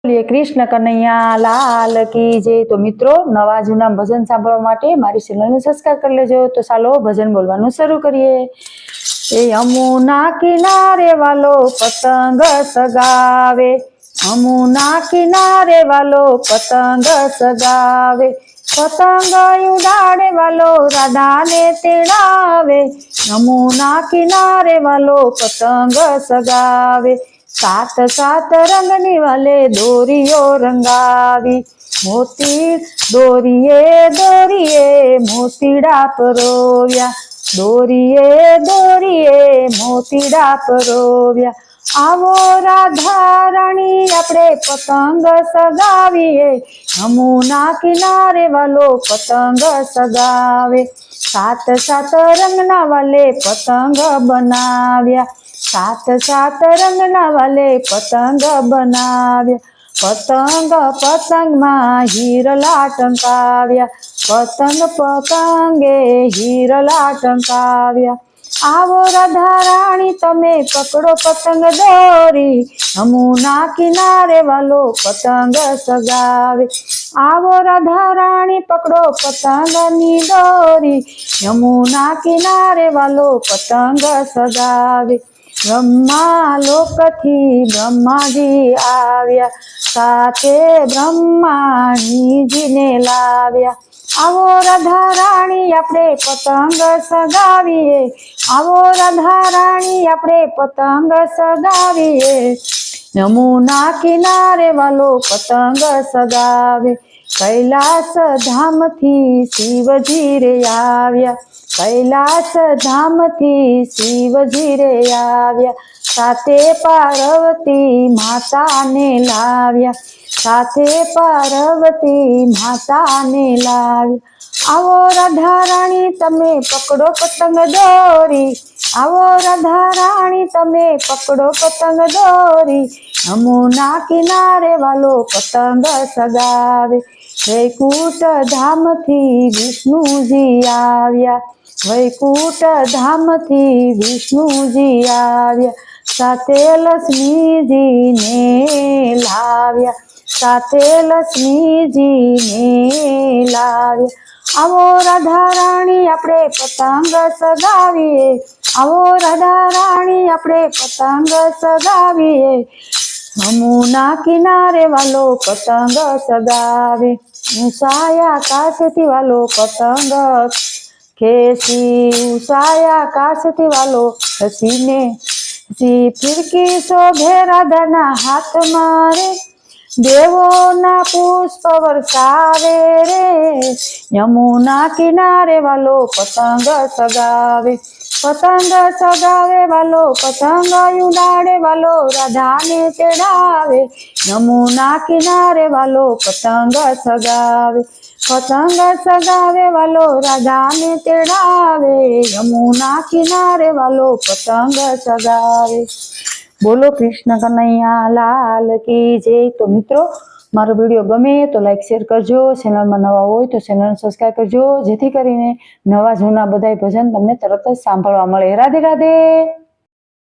બોલીએ કૃષ્ણ કનૈયા લાલ કી જય। તો મિત્રો નવા જૂના ભજન સાંભળવા માટે મારી ચેનલને સબસ્ક્રાઇબ કરી લેજો। તો ચાલો ભજન બોલવાનું શરૂ કરીએ। એ યમુના કિનારે વાલો પતંગ સગાવે, યમુના કિનારે વાલો પતંગ સગાવે, પતંગ ઉડાડે વાલો રાધાને તેડાવે, યમુના કિનારે વાલો પતંગ સગાવે, सात सात रंगनी वाले दोरियो रंगावी, मोती दोरिये दोरिये मोतीड़ा परोव्या, दोरिये दोरिये मोतीड़ा परोव्या। आवो राधा राणी आपणे पतंग सगावीए, यमुना किनारे वालो पतंग सगावे, सात सात रंगना वाले पतंग बनाव्या, सात सात रंगना वाले पतंग बनाव्या, पतंग पतंग मां हीरला टंकाव्या, पतंग पतंगे हीरला टंकाव्या। आवो राधा राणी तमे पकड़ो पतंग दोरी, यमुना किनारे वालो पतंग सगावे, आवो राधा राणी पकड़ो पतंग नी दोरी, यमुना किनारे वालो पतंग सगावे। ब्रह्मा लोकथी ब्रह्माजी आव्या, साथे ब्रह्माजी ने लाव्या, आवो राधा राणी आपणे पतंग सगावीए, आवो राधा राणी आपणे पतंग सगावीए, यमुना किनारे वालो पतंग सगावे, कैलास धाम थी शिवजी रे आव्या, कैलास धाम थी शिवजी रे आव्या, साथे पार्वती माता ने लाव्या, साथे पार्वती माता ने लाव्या। आवो राधा राणी तमे पकड़ो पतंग दोरी, आवो राधा राणी तमे पकड़ो पतंग दोरी, यमुना किनारे वालो पतंग सगावे, वैकुंठ धाम थी विष्णुजी आव्या, वैकुंठ धाम थी विष्णुजी आव्या, साथे लक्ष्मीजी ने लाव्या, साथे लक्ष्मीजी ने लाव्या। आवो राधा राणी आपणे पतंग सगावीए, आवो राधा राणी आपणे पतंग सगावीए, यमुना किनारे वालो पतंग सगावे, ऊंचाया आकाशथी वालो पतंग खेसी, ऊंचाया आकाशथी वालो खसीने फिरकी शोभे राधाना हाथ मारे, देवो ना पुष्प वर्षावे रे, यमुना किनारे वालो पतंग सगावे, पतंग सगावे वालो पतंग उड़ाड़े वालो राधा ने तेड़ावे, यमुना किनारे वालो पतंग सगावे, पतंग सगावे वालो राधा ने तेड़ावे, यमुना किनारे वालो पतंग सगावे। बोलो कृष्ण कन्हैया लाल की जय। तो मित्रों मारो वीडियो गमे तो लाइक शेर करजो, चेनल में नवा होय तो चेनल सब्सक्राइब करजो, जेथी करीने नवा जूना बधाय भजन तमने तरत ज सांभळवा मळे। राधे राधे।